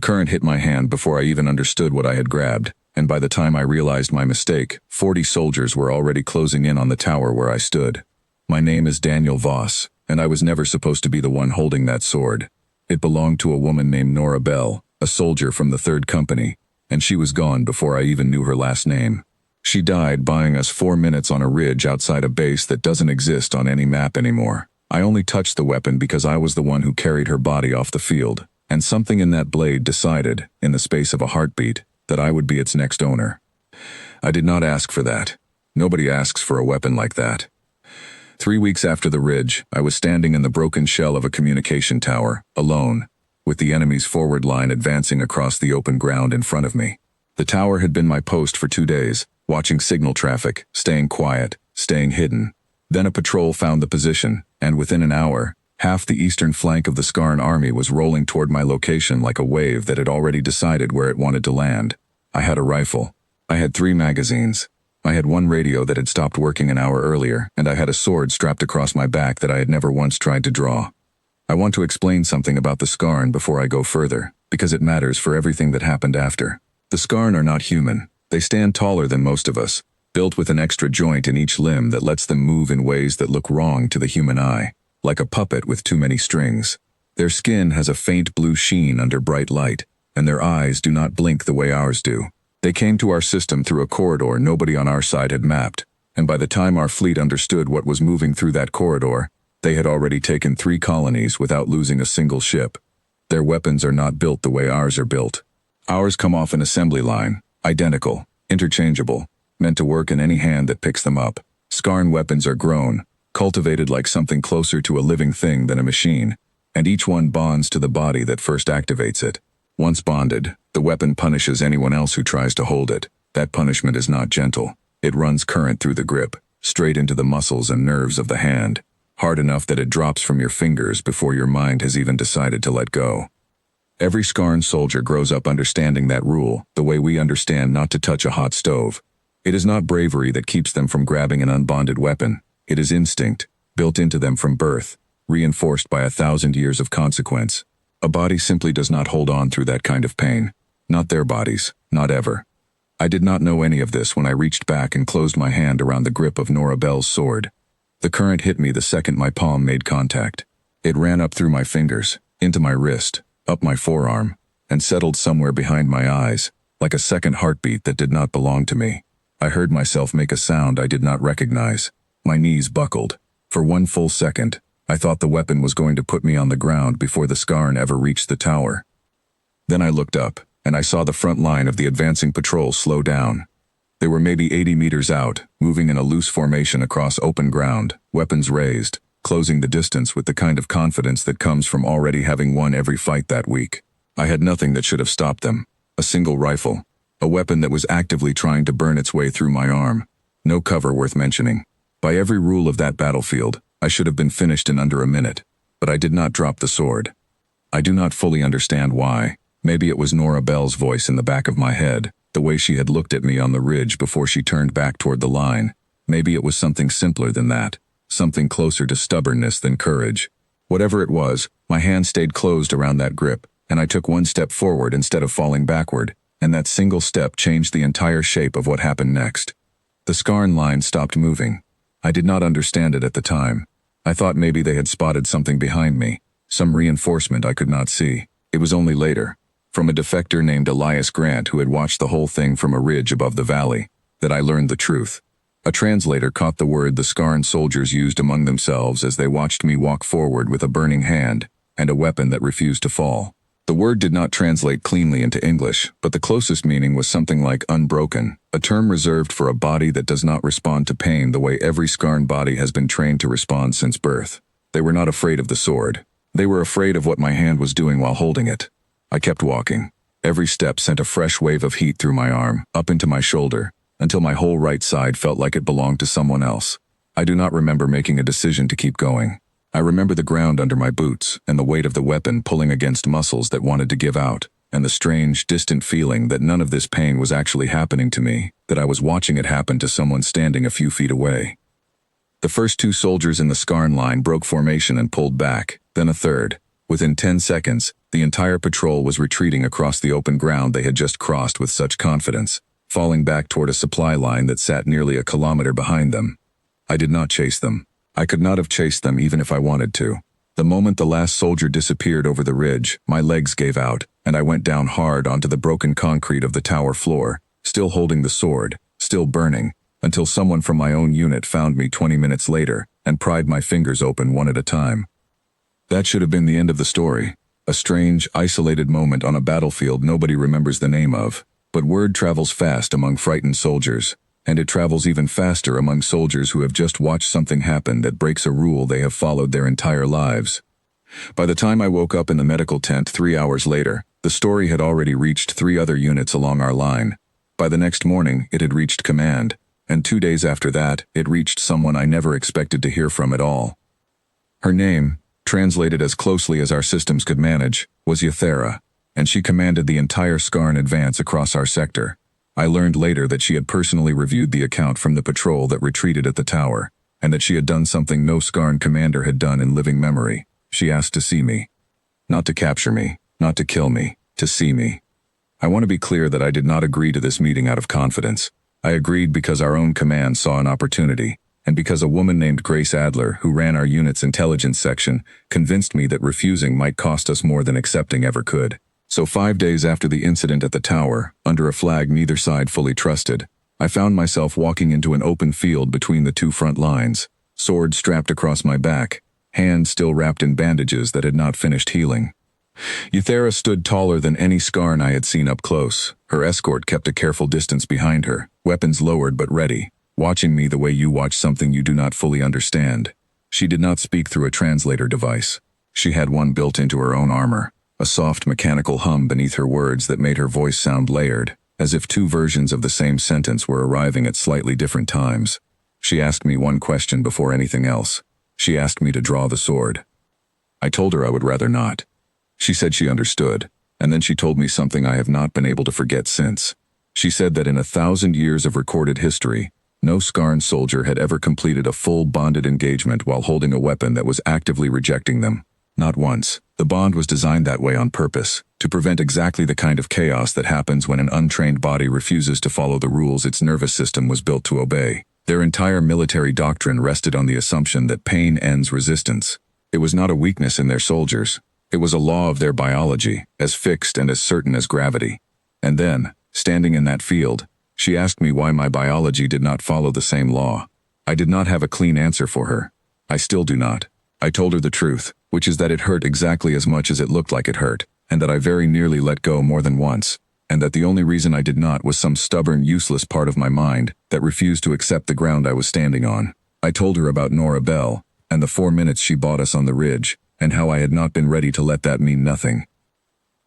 current hit my hand before I even understood what I had grabbed, and by the time I realized my mistake, 40 soldiers were already closing in on the tower where I stood. My name is Daniel Voss, and I was never supposed to be the one holding that sword. It belonged to a woman named Nora Bell, a soldier from the 3rd Company, and she was gone before I even knew her last name. She died buying us 4 minutes on a ridge outside a base that doesn't exist on any map anymore. I only touched the weapon because I was the one who carried her body off the field, and something in that blade decided, in the space of a heartbeat, that I would be its next owner. I did not ask for that. Nobody asks for a weapon like that. 3 weeks after the ridge, I was standing in the broken shell of a communication tower, alone, with the enemy's forward line advancing across the open ground in front of me. The tower had been my post for 2 days, watching signal traffic, staying quiet, staying hidden. Then a patrol found the position, and within an hour, half the eastern flank of the Skarn army was rolling toward my location like a wave that had already decided where it wanted to land. I had a rifle. I had 3 magazines. I had 1 radio that had stopped working an hour earlier, and I had a sword strapped across my back that I had never once tried to draw. I want to explain something about the Skarn before I go further, because it matters for everything that happened after. The Skarn are not human. They stand taller than most of us, built with an extra joint in each limb that lets them move in ways that look wrong to the human eye, like a puppet with too many strings. Their skin has a faint blue sheen under bright light, and their eyes do not blink the way ours do. They came to our system through a corridor nobody on our side had mapped, and by the time our fleet understood what was moving through that corridor, they had already taken 3 colonies without losing a single ship. Their weapons are not built the way ours are built. Ours come off an assembly line, identical, interchangeable, meant to work in any hand that picks them up. Skarn weapons are grown, cultivated like something closer to a living thing than a machine, and each one bonds to the body that first activates it. Once bonded, the weapon punishes anyone else who tries to hold it. That punishment is not gentle. It runs current through the grip, straight into the muscles and nerves of the hand, hard enough that it drops from your fingers before your mind has even decided to let go. Every Skarn soldier grows up understanding that rule, the way we understand not to touch a hot stove. It is not bravery that keeps them from grabbing an unbonded weapon. It is instinct, built into them from birth, reinforced by 1,000 years of consequence. A body simply does not hold on through that kind of pain. Not their bodies, not ever. I did not know any of this when I reached back and closed my hand around the grip of Nora Bell's sword. The current hit me the second my palm made contact. It ran up through my fingers, into my wrist, up my forearm, and settled somewhere behind my eyes, like a second heartbeat that did not belong to me. I heard myself make a sound I did not recognize. My knees buckled. For 1 full second, I thought the weapon was going to put me on the ground before the Skarn ever reached the tower. Then I looked up, and I saw the front line of the advancing patrol slow down. They were maybe 80 meters out, moving in a loose formation across open ground, weapons raised, closing the distance with the kind of confidence that comes from already having won every fight that week. I had nothing that should have stopped them. A single rifle. A weapon that was actively trying to burn its way through my arm. No cover worth mentioning. By every rule of that battlefield, I should have been finished in under a minute. But I did not drop the sword. I do not fully understand why. Maybe it was Nora Bell's voice in the back of my head, the way she had looked at me on the ridge before she turned back toward the line. Maybe it was something simpler than that. Something closer to stubbornness than courage. Whatever it was, my hand stayed closed around that grip, and I took 1 step forward instead of falling backward, and that single step changed the entire shape of what happened next. The Skarn line stopped moving. I did not understand it at the time. I thought maybe they had spotted something behind me, some reinforcement I could not see. It was only later, from a defector named Elias Grant who had watched the whole thing from a ridge above the valley, that I learned the truth. A translator caught the word the Skarn soldiers used among themselves as they watched me walk forward with a burning hand and a weapon that refused to fall. The word did not translate cleanly into English, but the closest meaning was something like unbroken, a term reserved for a body that does not respond to pain the way every Skarn body has been trained to respond since birth. They were not afraid of the sword. They were afraid of what my hand was doing while holding it. I kept walking. Every step sent a fresh wave of heat through my arm, up into my shoulder, until my whole right side felt like it belonged to someone else. I do not remember making a decision to keep going. I remember the ground under my boots and the weight of the weapon pulling against muscles that wanted to give out, and the strange, distant feeling that none of this pain was actually happening to me, that I was watching it happen to someone standing a few feet away. The first 2 soldiers in the Skarn line broke formation and pulled back, then a third. Within 10 seconds, The entire patrol was retreating across the open ground they had just crossed with such confidence, falling back toward a supply line that sat nearly a kilometer behind them. I did not chase them. I could not have chased them even if I wanted to. The moment the last soldier disappeared over the ridge, my legs gave out, and I went down hard onto the broken concrete of the tower floor, still holding the sword, still burning, until someone from my own unit found me 20 minutes later and pried my fingers open one at a time. That should have been the end of the story. A strange, isolated moment on a battlefield nobody remembers the name of. But word travels fast among frightened soldiers, and it travels even faster among soldiers who have just watched something happen that breaks a rule they have followed their entire lives. By the time I woke up in the medical tent 3 hours later, the story had already reached 3 other units along our line. By the next morning, it had reached command, and 2 days after that, it reached someone I never expected to hear from at all. Her name, translated as closely as our systems could manage, was Yathera, and she commanded the entire Skarn advance across our sector. I learned later that she had personally reviewed the account from the patrol that retreated at the tower, and that she had done something no Skarn commander had done in living memory. She asked to see me. Not to capture me, not to kill me, to see me. I want to be clear that I did not agree to this meeting out of confidence. I agreed because our own command saw an opportunity, and because a woman named Grace Adler, who ran our unit's intelligence section, convinced me that refusing might cost us more than accepting ever could. So 5 days after the incident at the tower, under a flag neither side fully trusted, I found myself walking into an open field between the 2 front lines, sword strapped across my back, hands still wrapped in bandages that had not finished healing. Yathera stood taller than any Skarn I had seen up close. Her escort kept a careful distance behind her, weapons lowered but ready, watching me the way you watch something you do not fully understand. She did not speak through a translator device. She had one built into her own armor, a soft mechanical hum beneath her words that made her voice sound layered, as if 2 versions of the same sentence were arriving at slightly different times. She asked me one question before anything else. She asked me to draw the sword. I told her I would rather not. She said she understood, and then she told me something I have not been able to forget since. She said that in 1,000 years of recorded history, no Skarn soldier had ever completed a full bonded engagement while holding a weapon that was actively rejecting them. Not once. The bond was designed that way on purpose, to prevent exactly the kind of chaos that happens when an untrained body refuses to follow the rules its nervous system was built to obey. Their entire military doctrine rested on the assumption that pain ends resistance. It was not a weakness in their soldiers. It was a law of their biology, as fixed and as certain as gravity. And then, standing in that field, she asked me why my biology did not follow the same law. I did not have a clean answer for her. I still do not. I told her the truth, which is that it hurt exactly as much as it looked like it hurt, and that I very nearly let go more than once, and that the only reason I did not was some stubborn, useless part of my mind that refused to accept the ground I was standing on. I told her about Nora Bell, and the 4 minutes she bought us on the ridge, and how I had not been ready to let that mean nothing.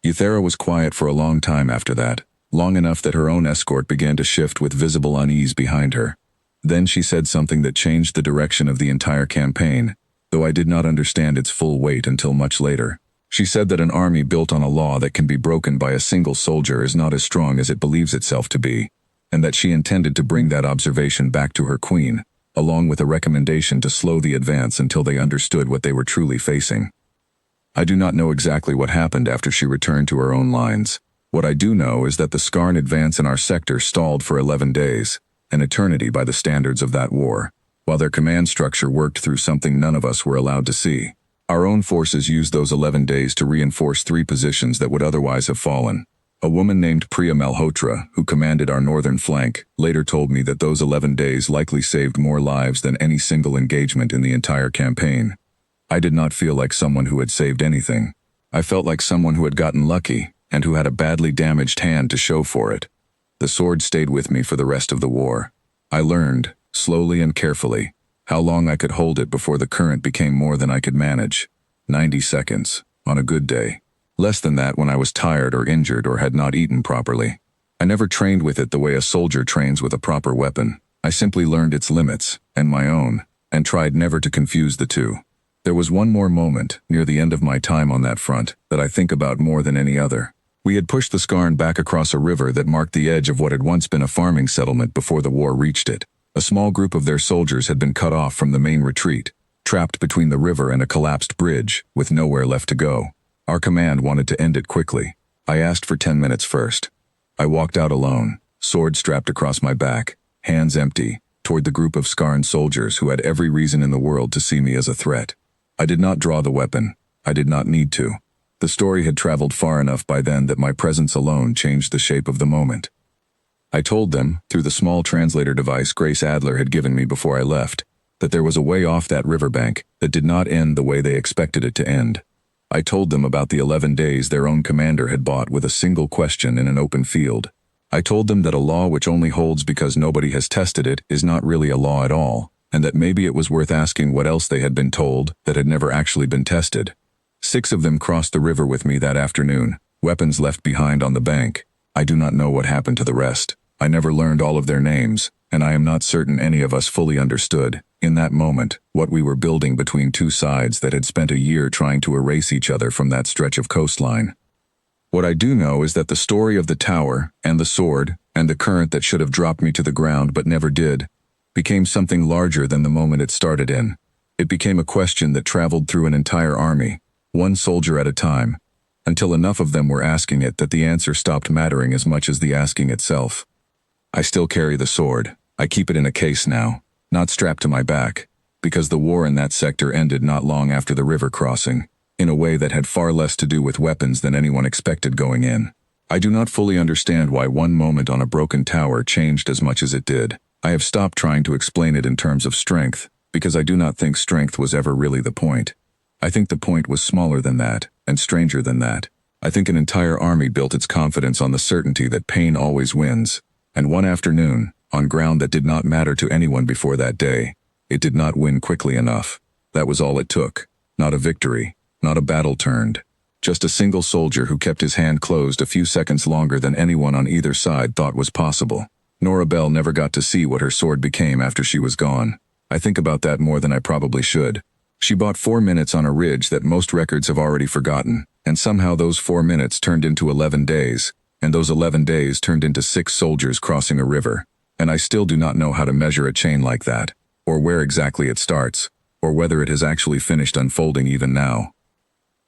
Yathera was quiet for a long time after that, long enough that her own escort began to shift with visible unease behind her. Then she said something that changed the direction of the entire campaign, though I did not understand its full weight until much later. She said that an army built on a law that can be broken by a single soldier is not as strong as it believes itself to be, and that she intended to bring that observation back to her queen, along with a recommendation to slow the advance until they understood what they were truly facing. I do not know exactly what happened after she returned to her own lines. What I do know is that the Skarn advance in our sector stalled for 11 days, an eternity by the standards of that war, while their command structure worked through something none of us were allowed to see. Our own forces used those 11 days to reinforce 3 positions that would otherwise have fallen. A woman named Priya Malhotra, who commanded our northern flank, later told me that those 11 days likely saved more lives than any single engagement in the entire campaign. I did not feel like someone who had saved anything. I felt like someone who had gotten lucky, and who had a badly damaged hand to show for it. The sword stayed with me for the rest of the war. I learned, slowly and carefully, how long I could hold it before the current became more than I could manage. 90 seconds, on a good day. Less than that when I was tired or injured or had not eaten properly. I never trained with it the way a soldier trains with a proper weapon. I simply learned its limits, and my own, and tried never to confuse the two. There was one more moment, near the end of my time on that front, that I think about more than any other. We had pushed the Skarn back across a river that marked the edge of what had once been a farming settlement before the war reached it. A small group of their soldiers had been cut off from the main retreat, trapped between the river and a collapsed bridge, with nowhere left to go. Our command wanted to end it quickly. I asked for 10 minutes first. I walked out alone, sword strapped across my back, hands empty, toward the group of scarred soldiers who had every reason in the world to see me as a threat. I did not draw the weapon. I did not need to. The story had traveled far enough by then that my presence alone changed the shape of the moment. I told them, through the small translator device Grace Adler had given me before I left, that there was a way off that riverbank that did not end the way they expected it to end. I told them about the 11 days their own commander had bought with a single question in an open field. I told them that a law which only holds because nobody has tested it is not really a law at all, and that maybe it was worth asking what else they had been told that had never actually been tested. 6 of them crossed the river with me that afternoon, weapons left behind on the bank. I do not know what happened to the rest. I never learned all of their names, and I am not certain any of us fully understood, in that moment, what we were building between two sides that had spent a year trying to erase each other from that stretch of coastline. What I do know is that the story of the tower, and the sword, and the current that should have dropped me to the ground but never did, became something larger than the moment it started in. It became a question that traveled through an entire army, one soldier at a time, until enough of them were asking it that the answer stopped mattering as much as the asking itself. I still carry the sword. I keep it in a case now, not strapped to my back, because the war in that sector ended not long after the river crossing, in a way that had far less to do with weapons than anyone expected going in. I do not fully understand why one moment on a broken tower changed as much as it did. I have stopped trying to explain it in terms of strength, because I do not think strength was ever really the point. I think the point was smaller than that, and stranger than that. I think an entire army built its confidence on the certainty that pain always wins, and one afternoon, on ground that did not matter to anyone before that day, it did not win quickly enough. That was all it took. Not a victory, not a battle turned. Just a single soldier who kept his hand closed a few seconds longer than anyone on either side thought was possible. Nora Bell never got to see what her sword became after she was gone. I think about that more than I probably should. She bought 4 minutes on a ridge that most records have already forgotten, and somehow those 4 minutes turned into 11 days, and those 11 days turned into 6 soldiers crossing a river. And I still do not know how to measure a chain like that, or where exactly it starts, or whether it has actually finished unfolding even now.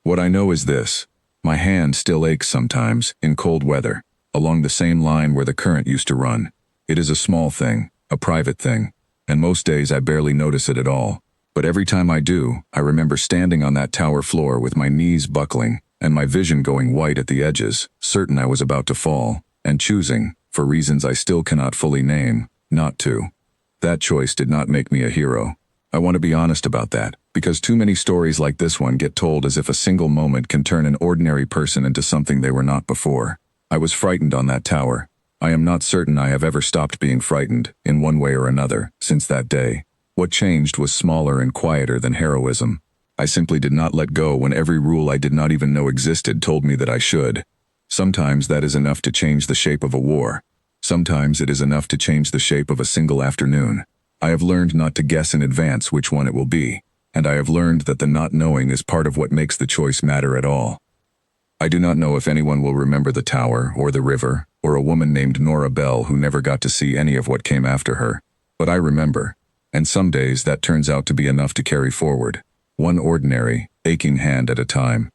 What I know is this: my hand still aches sometimes, in cold weather, along the same line where the current used to run. It is a small thing, a private thing, and most days I barely notice it at all. But every time I do, I remember standing on that tower floor with my knees buckling, and my vision going white at the edges, certain I was about to fall, and choosing, for reasons I still cannot fully name, not to. That choice did not make me a hero. I want to be honest about that, because too many stories like this one get told as if a single moment can turn an ordinary person into something they were not before. I was frightened on that tower. I am not certain I have ever stopped being frightened, in one way or another, since that day. What changed was smaller and quieter than heroism. I simply did not let go when every rule I did not even know existed told me that I should. Sometimes that is enough to change the shape of a war. Sometimes it is enough to change the shape of a single afternoon. I have learned not to guess in advance which one it will be, and I have learned that the not knowing is part of what makes the choice matter at all. I do not know if anyone will remember the tower, or the river, or a woman named Nora Bell who never got to see any of what came after her. But I remember, and some days that turns out to be enough to carry forward, one ordinary, aching hand at a time.